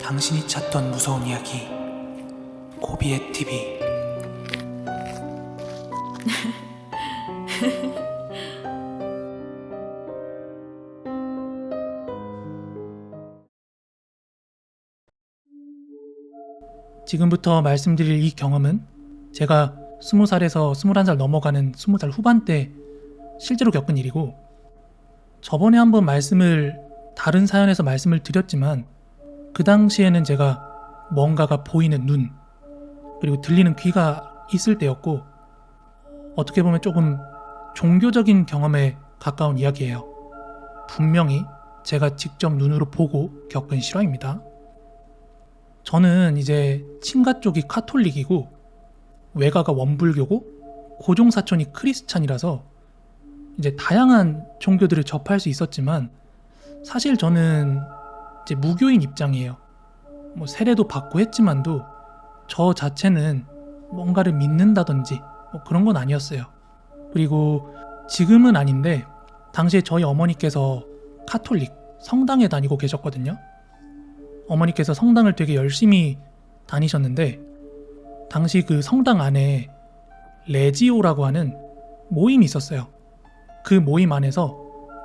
당신이 찾던 무서운 이야기 고비의 TV. 지금부터 말씀드릴 이 경험은 제가 20살에서 21살 넘어가는 20살 후반때 실제로 겪은 일이고, 저번에 한번 다른 사연에서 말씀을 드렸지만 그 당시에는 제가 뭔가가 보이는 눈 그리고 들리는 귀가 있을 때였고, 어떻게 보면 조금 종교적인 경험에 가까운 이야기예요. 분명히 제가 직접 눈으로 보고 겪은 실화입니다. 저는 이제 친가 쪽이 카톨릭이고 외가가 원불교고 고종사촌이 크리스찬이라서 이제 다양한 종교들을 접할 수 있었지만, 사실 저는 이제 무교인 입장이에요. 세례도 받고 했지만도 저 자체는 뭔가를 믿는다든지 그런 건 아니었어요. 그리고 지금은 아닌데 당시에 저희 어머니께서 카톨릭 성당에 다니고 계셨거든요. 어머니께서 성당을 되게 열심히 다니셨는데, 당시 그 성당 안에 레지오라고 하는 모임이 있었어요. 그 모임 안에서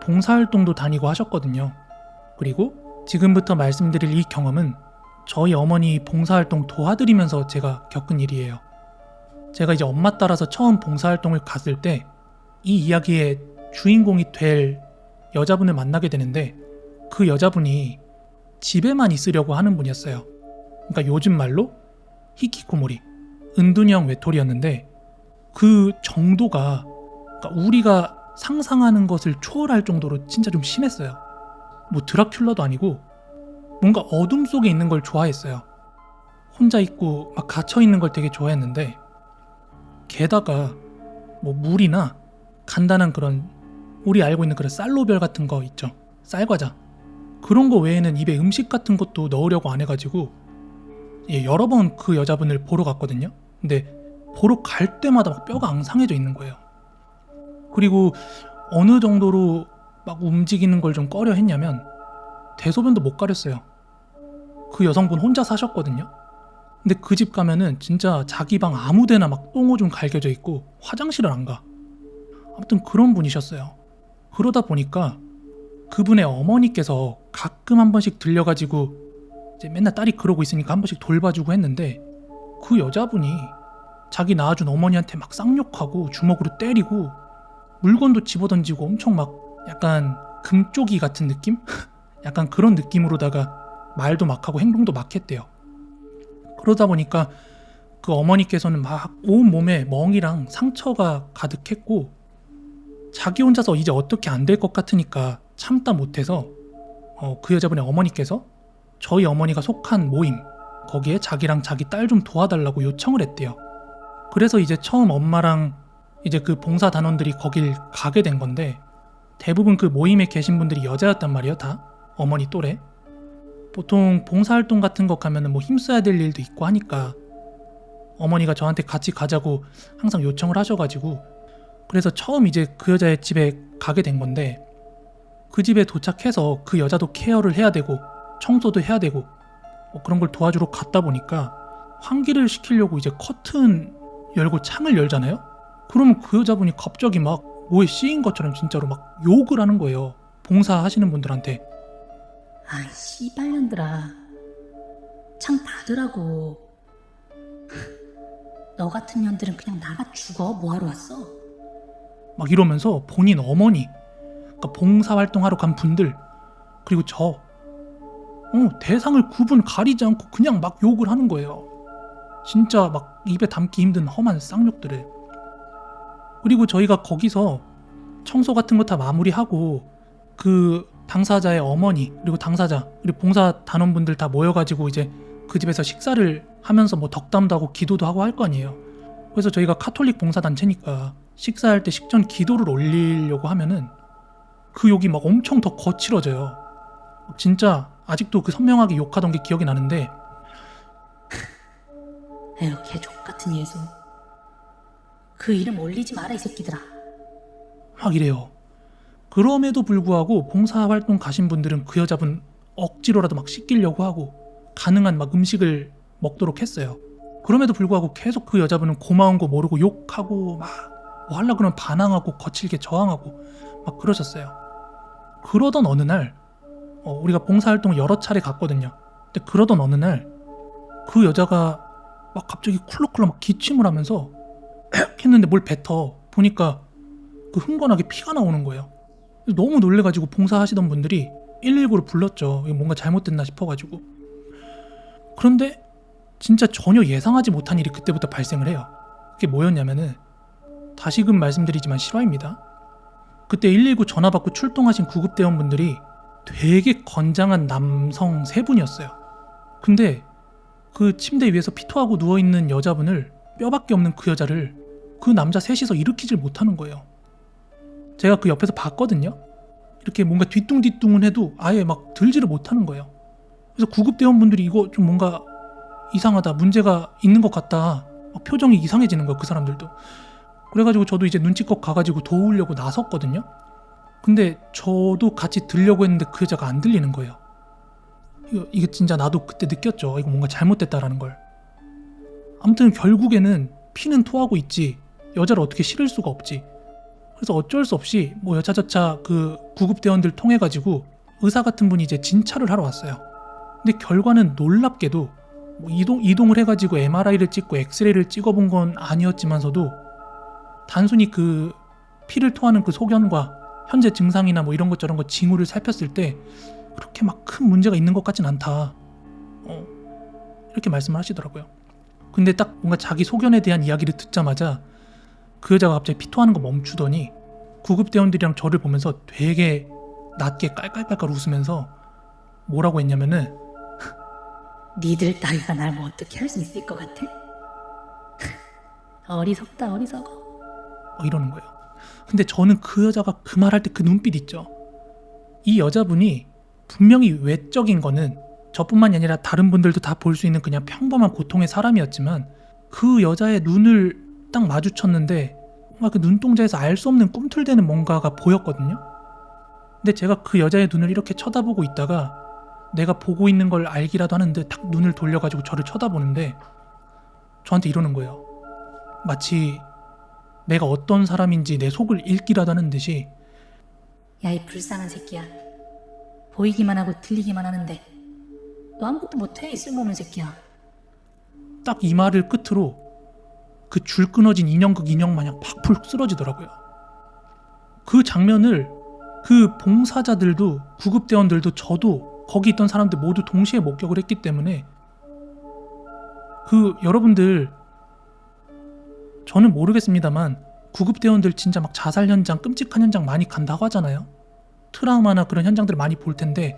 봉사활동도 다니고 하셨거든요. 그리고 지금부터 말씀드릴 이 경험은 저희 어머니 봉사활동 도와드리면서 제가 겪은 일이에요. 제가 이제 엄마 따라서 처음 봉사활동을 갔을 때 이 이야기의 주인공이 될 여자분을 만나게 되는데, 그 여자분이 집에만 있으려고 하는 분이었어요. 그러니까 요즘 말로 히키코모리, 은둔형 외톨이였는데, 그 정도가 그러니까 우리가 상상하는 것을 초월할 정도로 진짜 좀 심했어요. 드라큘라도 아니고 뭔가 어둠 속에 있는 걸 좋아했어요. 혼자 있고 막 갇혀 있는 걸 되게 좋아했는데, 게다가 물이나 간단한 그런 우리 알고 있는 그런 쌀로별 같은 거 있죠. 쌀과자. 그런 거 외에는 입에 음식 같은 것도 넣으려고 안 해가지고 여러 번 그 여자분을 보러 갔거든요. 근데 보러 갈 때마다 막 뼈가 앙상해져 있는 거예요. 그리고 어느 정도로 막 움직이는 걸 좀 꺼려 했냐면 대소변도 못 가렸어요. 그 여성분 혼자 사셨거든요. 근데 그 집 가면은 진짜 자기 방 아무데나 막 똥오줌 갈겨져 있고 화장실을 안 가. 아무튼 그런 분이셨어요. 그러다 보니까 그분의 어머니께서 가끔 한 번씩 들려가지고 이제 맨날 딸이 그러고 있으니까 한 번씩 돌봐주고 했는데, 그 여자분이 자기 낳아준 어머니한테 막 쌍욕하고 주먹으로 때리고 물건도 집어던지고 엄청 막 약간 금쪽이 같은 느낌? 약간 그런 느낌으로다가 말도 막 하고 행동도 막 했대요. 그러다 보니까 그 어머니께서는 막 온몸에 멍이랑 상처가 가득했고, 자기 혼자서 이제 어떻게 안 될 것 같으니까 참다 못해서 그 여자분의 어머니께서 저희 어머니가 속한 모임 거기에 자기랑 자기 딸 좀 도와달라고 요청을 했대요. 그래서 이제 처음 엄마랑 이제 그 봉사단원들이 거길 가게 된 건데, 대부분 그 모임에 계신 분들이 여자였단 말이에요. 다 어머니 또래. 보통 봉사활동 같은 거 가면은 힘써야 될 일도 있고 하니까 어머니가 저한테 같이 가자고 항상 요청을 하셔가지고, 그래서 처음 이제 그 여자의 집에 가게 된 건데, 그 집에 도착해서 그 여자도 케어를 해야 되고 청소도 해야 되고 그런 걸 도와주러 갔다 보니까 환기를 시키려고 이제 커튼 열고 창을 열잖아요? 그러면 그 여자분이 갑자기 막 뭐에 씌인 것처럼 진짜로 막 욕을 하는 거예요. 봉사하시는 분들한테. 아이 씨발년들아, 창 닫으라고. 너 같은 년들은 그냥 나가 죽어. 뭐하러 왔어? 막 이러면서 본인 어머니, 그러니까 봉사활동하러 간 분들, 그리고 대상을 구분 가리지 않고 그냥 막 욕을 하는 거예요. 진짜 막 입에 담기 힘든 험한 쌍욕들을. 그리고 저희가 거기서 청소 같은 거 다 마무리하고 그 당사자의 어머니 그리고 당사자 그리고 봉사 단원분들 다 모여가지고 이제 그 집에서 식사를 하면서 덕담도 하고 기도도 하고 할 거 아니에요. 그래서 저희가 카톨릭 봉사단체니까 식사할 때 식전 기도를 올리려고 하면은 그 욕이 막 엄청 더 거칠어져요. 진짜 아직도 그 선명하게 욕하던 게 기억이 나는데, 에휴 개족 같은 예수. 그 이름 올리지 마라 이 새끼들아. 막 이래요. 그럼에도 불구하고 봉사활동 가신 분들은 그 여자분 억지로라도 막 씻기려고 하고 가능한 막 음식을 먹도록 했어요. 그럼에도 불구하고 계속 그 여자분은 고마운 거 모르고 욕하고 막 뭐 하려고 그러면 반항하고 거칠게 저항하고 막 그러셨어요. 그러던 어느 날 우리가 봉사활동을 여러 차례 갔거든요. 근데 그러던 어느 날 그 여자가 막 갑자기 쿨럭쿨럭 막 기침을 하면서 했는데 뭘 뱉어 보니까 그 흥건하게 피가 나오는 거예요. 너무 놀래가지고 봉사하시던 분들이 119를 불렀죠. 이거 뭔가 잘못됐나 싶어가지고. 그런데 진짜 전혀 예상하지 못한 일이 그때부터 발생을 해요. 그게 뭐였냐면은 다시금 말씀드리지만 실화입니다. 그때 119 전화 받고 출동하신 구급대원분들이 되게 건장한 남성 3분이었어요. 근데 그 침대 위에서 피토하고 누워있는 여자분을, 뼈밖에 없는 그 여자를 그 남자 셋이서 일으키질 못하는 거예요. 제가 그 옆에서 봤거든요. 이렇게 뭔가 뒤뚱뒤뚱은 해도 아예 막 들지를 못하는 거예요. 그래서 구급대원분들이 이거 좀 뭔가 이상하다, 문제가 있는 것 같다, 막 표정이 이상해지는 거예요, 그 사람들도. 그래가지고 저도 이제 눈치껏 가가지고 도우려고 나섰거든요. 근데 저도 같이 들려고 했는데 그 여자가 안 들리는 거예요. 이게 진짜 나도 그때 느꼈죠. 이거 뭔가 잘못됐다라는 걸. 아무튼 결국에는 피는 토하고 있지 여자를 어떻게 실을 수가 없지. 그래서 어쩔 수 없이 뭐 여차저차 그 구급대원들 통해가지고 의사 같은 분이 이제 진찰을 하러 왔어요. 근데 결과는 놀랍게도 뭐 이동을 해가지고 MRI를 찍고 엑스레이를 찍어본 건 아니었지만서도 단순히 그 피를 토하는 그 소견과 현재 증상이나 뭐 이런 것 저런 거 징후를 살폈을 때 그렇게 막 큰 문제가 있는 것 같진 않다. 이렇게 말씀을 하시더라고요. 근데 딱 뭔가 자기 소견에 대한 이야기를 듣자마자 그 여자가 갑자기 피토하는 거 멈추더니 구급대원들이랑 저를 보면서 되게 낮게 깔깔깔깔 웃으면서 뭐라고 했냐면은 니들 따위가 날 뭐 어떻게 할 수 있을 것 같아? 어리석다 어리석어. 이러는 거예요. 근데 저는 그 여자가 그 말할 때 그 눈빛 있죠. 이 여자분이 분명히 외적인 거는 저뿐만이 아니라 다른 분들도 다 볼 수 있는 그냥 평범한 고통의 사람이었지만 그 여자의 눈을 딱 마주쳤는데 뭔가 그 눈동자에서 알 수 없는 꿈틀대는 뭔가가 보였거든요. 근데 제가 그 여자의 눈을 이렇게 쳐다보고 있다가 내가 보고 있는 걸 알기라도 하는데 딱 눈을 돌려가지고 저를 쳐다보는데 저한테 이러는 거예요. 마치 내가 어떤 사람인지 내 속을 읽기라도 하는 듯이 야, 이 불쌍한 새끼야. 보이기만 하고 들리기만 하는데 너 아무것도 못해, 이 쓸모없는 새끼야. 딱 이 말을 끝으로 그 줄 끊어진 인형극 인형 마냥 팍풀 쓰러지더라고요. 그 장면을 그 봉사자들도 구급대원들도 저도 거기 있던 사람들 모두 동시에 목격을 했기 때문에 그 여러분들 저는 모르겠습니다만 구급대원들 진짜 막 자살 현장, 끔찍한 현장 많이 간다고 하잖아요. 트라우마나 그런 현장들을 많이 볼 텐데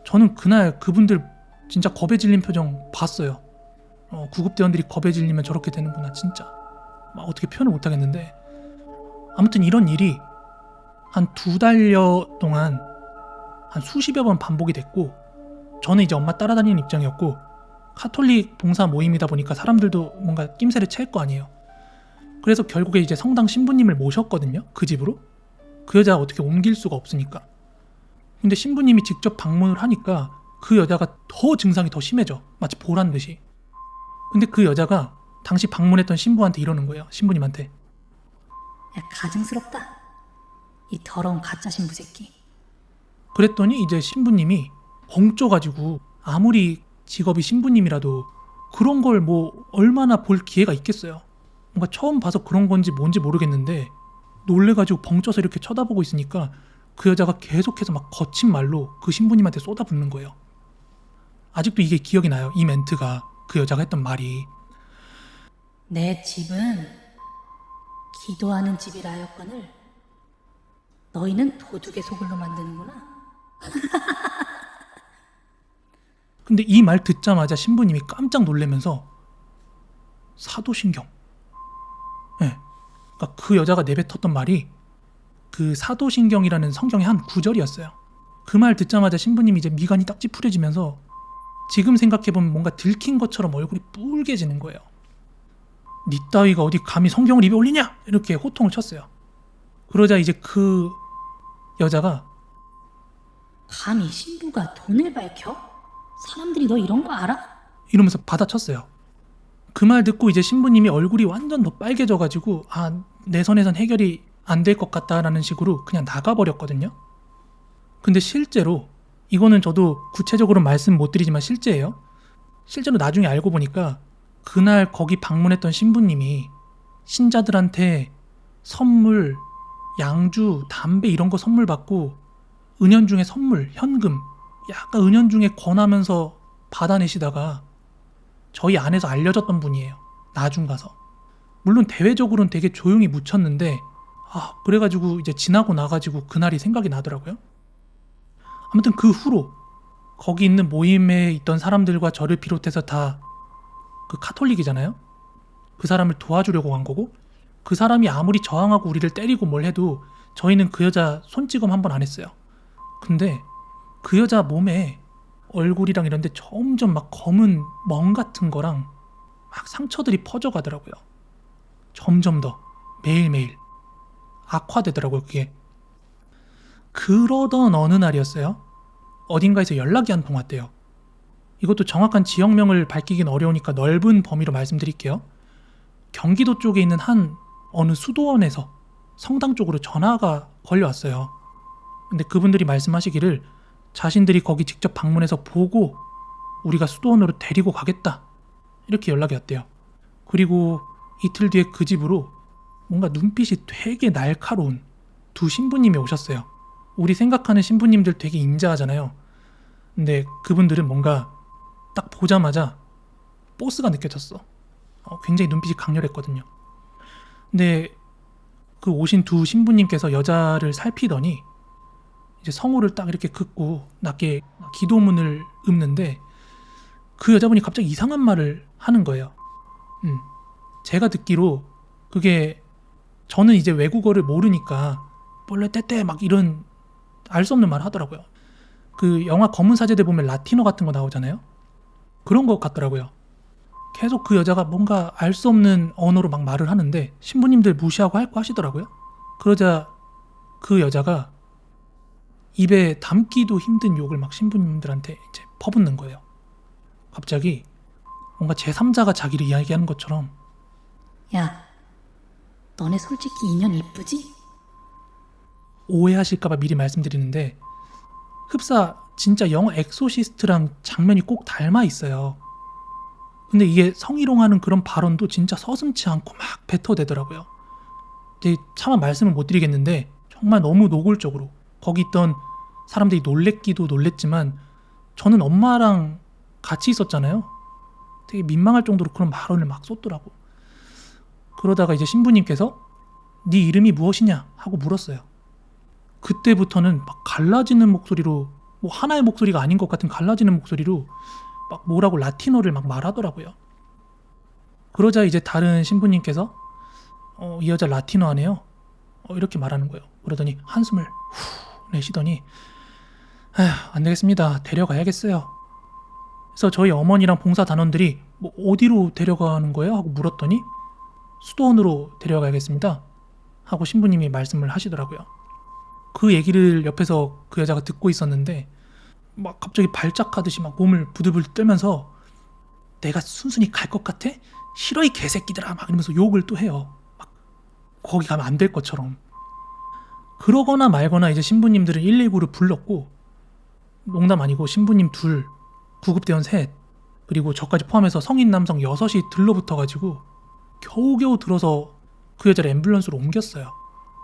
저는 그날 그분들 진짜 겁에 질린 표정 봤어요. 구급대원들이 겁에 질리면 저렇게 되는구나 진짜. 막 어떻게 표현을 못하겠는데 아무튼 이런 일이 한 2달여 동안 한 수십여 번 반복이 됐고 저는 이제 엄마 따라다니는 입장이었고 카톨릭 봉사 모임이다 보니까 사람들도 뭔가 낌새를 챌 거 아니에요. 그래서 결국에 이제 성당 신부님을 모셨거든요. 그 집으로. 그 여자가 어떻게 옮길 수가 없으니까. 근데 신부님이 직접 방문을 하니까 그 여자가 더 증상이 더 심해져. 마치 보란 듯이. 근데 그 여자가 당시 방문했던 신부한테 이러는 거예요. 신부님한테. 야, 가증스럽다. 이 더러운 가짜 신부 새끼. 그랬더니 이제 신부님이 벙쪄가지고 아무리 직업이 신부님이라도 그런 걸 뭐 얼마나 볼 기회가 있겠어요. 뭔가 처음 봐서 그런 건지 뭔지 모르겠는데 놀래가지고 벙쪄서 이렇게 쳐다보고 있으니까 그 여자가 계속해서 막 거친 말로 그 신부님한테 쏟아붓는 거예요. 아직도 이게 기억이 나요. 이 멘트가 그 여자가 했던 말이. 내 집은 기도하는 집이라 하였거늘 너희는 도둑의 소굴로 만드는구나. 근데 이 말 듣자마자 신부님이 깜짝 놀라면서 사도신경. 네. 그러니까 그 여자가 내뱉었던 말이 그 사도신경이라는 성경의 한 구절이었어요. 그 말 듣자마자 신부님이 이제 미간이 딱 찌푸려지면서 지금 생각해보면 뭔가 들킨 것처럼 얼굴이 뿔개지는 거예요. 니 따위가 어디 감히 성경을 입에 올리냐? 이렇게 호통을 쳤어요. 그러자 이제 그 여자가 감히 신부가 돈을 밝혀? 사람들이 너 이런 거 알아? 이러면서 받아쳤어요. 그 말 듣고 이제 신부님이 얼굴이 완전 더 빨개져가지고 내 선에선 해결이 안 될 것 같다라는 식으로 그냥 나가버렸거든요. 근데 실제로 이거는 저도 구체적으로 말씀 못 드리지만 실제예요. 실제로 나중에 알고 보니까 그날 거기 방문했던 신부님이 신자들한테 선물, 양주, 담배 이런 거 선물 받고 은연중에 선물, 현금 약간 은연중에 권하면서 받아내시다가 저희 안에서 알려졌던 분이에요. 나중 가서. 물론 대외적으로는 되게 조용히 묻혔는데 그래가지고 이제 지나고 나가지고 그날이 생각이 나더라고요. 아무튼 그 후로 거기 있는 모임에 있던 사람들과 저를 비롯해서 다 그 카톨릭이잖아요. 그 사람을 도와주려고 간 거고 그 사람이 아무리 저항하고 우리를 때리고 뭘 해도 저희는 그 여자 손찌검 한 번 안 했어요. 근데 그 여자 몸에 얼굴이랑 이런데 점점 막 검은 멍 같은 거랑 막 상처들이 퍼져가더라고요. 점점 더 매일매일 악화되더라고요. 그게. 그러던 어느 날이었어요. 어딘가에서 연락이 한 통 왔대요. 이것도 정확한 지역명을 밝히긴 어려우니까 넓은 범위로 말씀드릴게요. 경기도 쪽에 있는 어느 수도원에서 성당 쪽으로 전화가 걸려왔어요. 근데 그분들이 말씀하시기를 자신들이 거기 직접 방문해서 보고 우리가 수도원으로 데리고 가겠다 이렇게 연락이 왔대요. 그리고 이틀 뒤에 그 집으로 뭔가 눈빛이 되게 날카로운 두 신부님이 오셨어요. 우리 생각하는 신부님들 되게 인자하잖아요. 근데 그분들은 뭔가 딱 보자마자 보스가 느껴졌어. 굉장히 눈빛이 강렬했거든요. 근데 그 오신 두 신부님께서 여자를 살피더니 이제 성호를 딱 이렇게 긋고 낮게 기도문을 읊는데 그 여자분이 갑자기 이상한 말을 하는 거예요. 제가 듣기로 그게 저는 이제 외국어를 모르니까 볼레 떼떼 막 이런 알 수 없는 말 하더라고요. 그 영화 검은 사제들 보면 라틴어 같은 거 나오잖아요. 그런 것 같더라고요. 계속 그 여자가 뭔가 알 수 없는 언어로 막 말을 하는데 신부님들 무시하고 할 거 하시더라고요. 그러자 그 여자가 입에 담기도 힘든 욕을 막 신부님들한테 이제 퍼붓는 거예요. 갑자기 뭔가 제3자가 자기를 이야기하는 것처럼 야, 너네 솔직히 인연 이쁘지? 오해하실까봐 미리 말씀드리는데 흡사 진짜 영화 엑소시스트랑 장면이 꼭 닮아 있어요. 근데 이게 성희롱하는 그런 발언도 진짜 서슴지 않고 막 뱉어대더라고요. 근데 차마 말씀을 못 드리겠는데 정말 너무 노골적으로 거기 있던 사람들이 놀랬기도 놀랬지만 저는 엄마랑 같이 있었잖아요. 되게 민망할 정도로 그런 발언을 막 쏟더라고. 그러다가 이제 신부님께서 네 이름이 무엇이냐 하고 물었어요. 그때부터는 막 갈라지는 목소리로 뭐 하나의 목소리가 아닌 것 같은 갈라지는 목소리로 막 뭐라고 라틴어를 막 말하더라고요. 그러자 이제 다른 신부님께서 이 여자 라틴어 하네요. 이렇게 말하는 거예요. 그러더니 한숨을 후 내쉬더니 안 되겠습니다. 데려가야겠어요. 그래서 저희 어머니랑 봉사단원들이 뭐 어디로 데려가는 거예요? 하고 물었더니 수도원으로 데려가야겠습니다. 하고 신부님이 말씀을 하시더라고요. 그 얘기를 옆에서 그 여자가 듣고 있었는데 막 갑자기 발작하듯이 막 몸을 부들부들 떨면서 내가 순순히 갈 것 같아? 싫어 이 개새끼들아 막 이러면서 욕을 또 해요. 막 거기 가면 안 될 것처럼. 그러거나 말거나 이제 신부님들은 119를 불렀고 농담 아니고 신부님 2, 구급대원 3 그리고 저까지 포함해서 성인 남성 6이 들러붙어가지고 겨우겨우 들어서 그 여자를 앰뷸런스로 옮겼어요.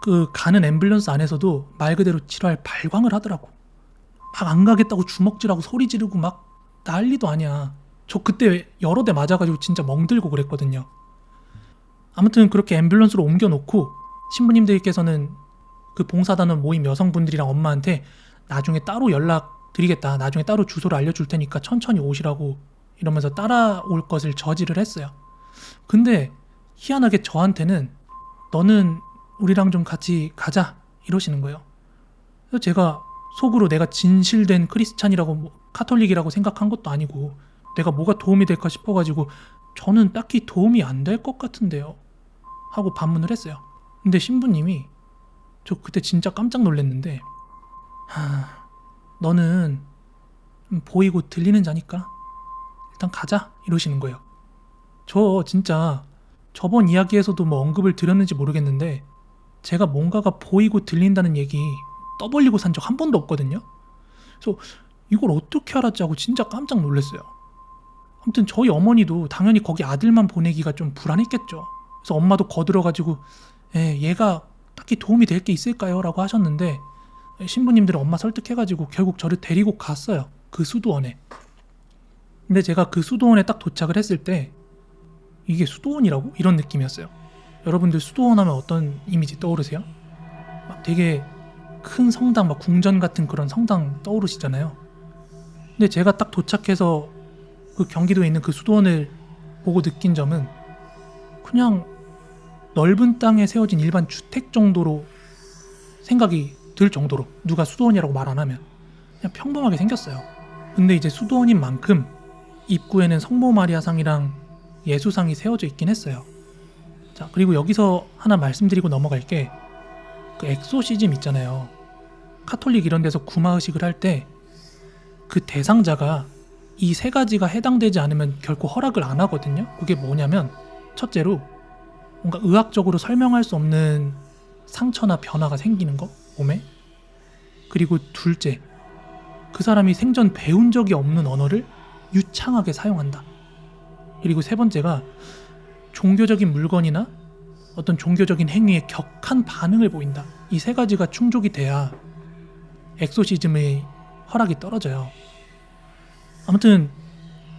그 가는 앰뷸런스 안에서도 말 그대로 지랄 발광을 하더라고. 막 안 가겠다고 주먹질하고 소리 지르고 막 난리도 아니야. 저 그때 여러 대 맞아가지고 진짜 멍들고 그랬거든요. 아무튼 그렇게 앰뷸런스로 옮겨놓고 신부님들께서는 그 봉사단원 모임 여성분들이랑 엄마한테 나중에 따로 연락드리겠다. 나중에 따로 주소를 알려줄 테니까 천천히 오시라고 이러면서 따라올 것을 저지를 했어요. 근데 희한하게 저한테는 너는 우리랑 좀 같이 가자 이러시는 거예요. 그래서 제가 속으로 내가 진실된 크리스찬이라고 카톨릭이라고 생각한 것도 아니고 내가 뭐가 도움이 될까 싶어가지고 저는 딱히 도움이 안 될 것 같은데요 하고 반문을 했어요. 근데 신부님이 저 그때 진짜 깜짝 놀랐는데 너는 보이고 들리는 자니까 일단 가자 이러시는 거예요. 저 진짜 저번 이야기에서도 뭐 언급을 드렸는지 모르겠는데 제가 뭔가가 보이고 들린다는 얘기 떠벌리고 산 적 한 번도 없거든요. 그래서 이걸 어떻게 알았지 하고 진짜 깜짝 놀랐어요. 아무튼 저희 어머니도 당연히 거기 아들만 보내기가 좀 불안했겠죠. 그래서 엄마도 거들어가지고 얘가 딱히 도움이 될 게 있을까요? 라고 하셨는데 신부님들은 엄마 설득해가지고 결국 저를 데리고 갔어요. 그 수도원에. 근데 제가 그 수도원에 딱 도착을 했을 때 이게 수도원이라고? 이런 느낌이었어요. 여러분들 수도원 하면 어떤 이미지 떠오르세요? 막 되게 큰 성당, 막 궁전 같은 그런 성당 떠오르시잖아요. 근데 제가 딱 도착해서 그 경기도에 있는 그 수도원을 보고 느낀 점은 그냥 넓은 땅에 세워진 일반 주택 정도로 생각이 들 정도로, 누가 수도원이라고 말 안 하면 그냥 평범하게 생겼어요. 근데 이제 수도원인 만큼 입구에는 성모 마리아상이랑 예수상이 세워져 있긴 했어요. 자, 그리고 여기서 하나 말씀드리고 넘어갈 게 그 엑소시즘 있잖아요. 카톨릭 이런 데서 구마의식을 할 때 그 대상자가 이 세 가지가 해당되지 않으면 결코 허락을 안 하거든요. 그게 뭐냐면 첫째로 뭔가 의학적으로 설명할 수 없는 상처나 변화가 생기는 거, 몸에. 그리고 둘째, 그 사람이 생전 배운 적이 없는 언어를 유창하게 사용한다. 그리고 세 번째가 종교적인 물건이나 어떤 종교적인 행위에 격한 반응을 보인다. 이 세 가지가 충족이 돼야 엑소시즘의 허락이 떨어져요. 아무튼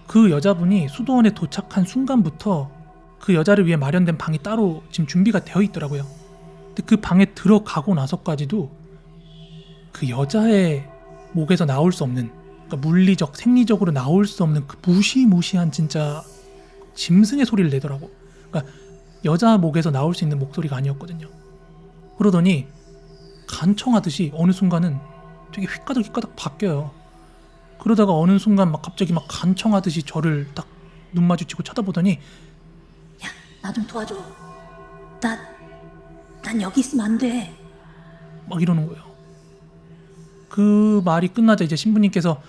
그 여자분이 수도원에 도착한 순간부터 그 여자를 위해 마련된 방이 따로 지금 준비가 되어 있더라고요. 근데 그 방에 들어가고 나서까지도 그 여자의 목에서 나올 수 없는, 그러니까 물리적, 생리적으로 나올 수 없는 그 무시무시한 진짜 짐승의 소리를 내더라고. 그러니까 여자 목에서 나올 수 있는 목소리가 아니었거든요. 그러더니 간청하듯이 어느 순간은 되게 휘까닥 바뀌어요. 그러다가 어느 순간 막 갑자기 막 간청하듯이 저를 딱 눈 마주치고 쳐다보더니 야, 나 좀 도와줘. 난 여기 있으면 안 돼. 막 이러는 거예요. 그 말이 끝나자 이제 신부님께서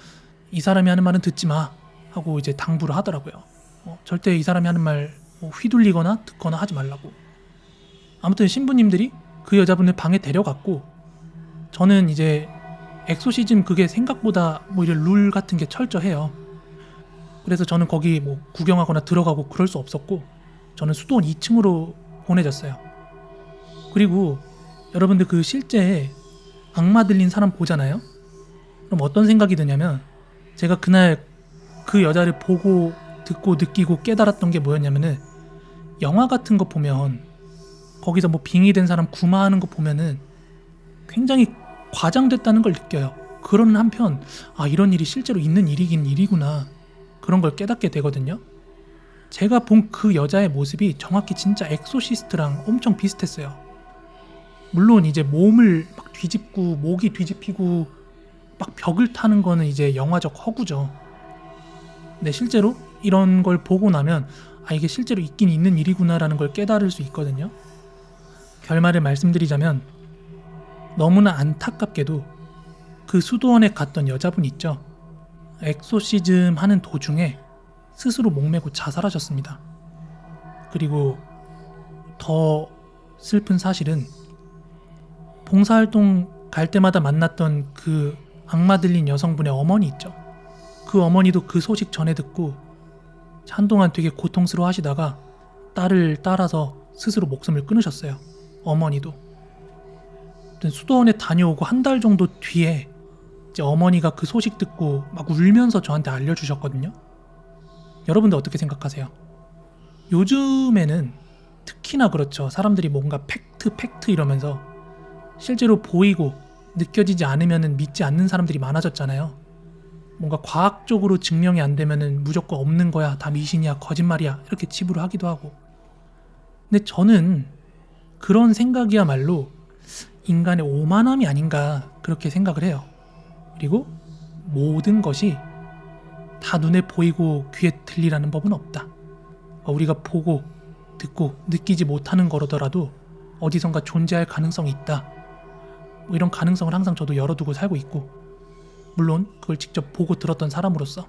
이 사람이 하는 말은 듣지 마 하고 이제 당부를 하더라고요. 절대 이 사람이 하는 말 휘둘리거나 듣거나 하지 말라고. 아무튼 신부님들이 그 여자분을 방에 데려갔고 저는 이제 엑소시즘 그게 생각보다 뭐 이런 룰 같은 게 철저해요. 그래서 저는 거기 뭐 구경하거나 들어가고 그럴 수 없었고 저는 수도원 2층으로 보내졌어요. 그리고 여러분들 그 실제 악마 들린 사람 보잖아요. 그럼 어떤 생각이 드냐면 제가 그날 그 여자를 보고 듣고 느끼고 깨달았던 게 뭐였냐면은 영화 같은 거 보면 거기서 뭐 빙의된 사람 구마하는 거 보면은 굉장히 과장됐다는 걸 느껴요. 그러는 한편 이런 일이 실제로 있는 일이긴 일이구나 그런 걸 깨닫게 되거든요. 제가 본 그 여자의 모습이 정확히 진짜 엑소시스트랑 엄청 비슷했어요. 물론 이제 몸을 막 뒤집고 목이 뒤집히고 막 벽을 타는 거는 이제 영화적 허구죠. 근데 실제로 이런 걸 보고 나면 이게 실제로 있긴 있는 일이구나라는 걸 깨달을 수 있거든요. 결말을 말씀드리자면 너무나 안타깝게도 그 수도원에 갔던 여자분 있죠. 엑소시즘 하는 도중에 스스로 목매고 자살하셨습니다. 그리고 더 슬픈 사실은 봉사활동 갈 때마다 만났던 그 악마 들린 여성분의 어머니 있죠. 그 어머니도 그 소식 전해 듣고 한동안 되게 고통스러워 하시다가 딸을 따라서 스스로 목숨을 끊으셨어요. 어머니도. 수도원에 다녀오고 한 달 정도 뒤에 이제 어머니가 그 소식 듣고 막 울면서 저한테 알려주셨거든요. 여러분들 어떻게 생각하세요? 요즘에는 특히나 그렇죠. 사람들이 뭔가 팩트 이러면서 실제로 보이고 느껴지지 않으면 믿지 않는 사람들이 많아졌잖아요. 뭔가 과학적으로 증명이 안 되면 무조건 없는 거야, 다 미신이야, 거짓말이야 이렇게 치부를 하기도 하고. 근데 저는 그런 생각이야말로 인간의 오만함이 아닌가 그렇게 생각을 해요. 그리고 모든 것이 다 눈에 보이고 귀에 들리라는 법은 없다. 우리가 보고 듣고 느끼지 못하는 거라더라도 어디선가 존재할 가능성이 있다. 뭐 이런 가능성을 항상 저도 열어두고 살고 있고, 물론 그걸 직접 보고 들었던 사람으로서.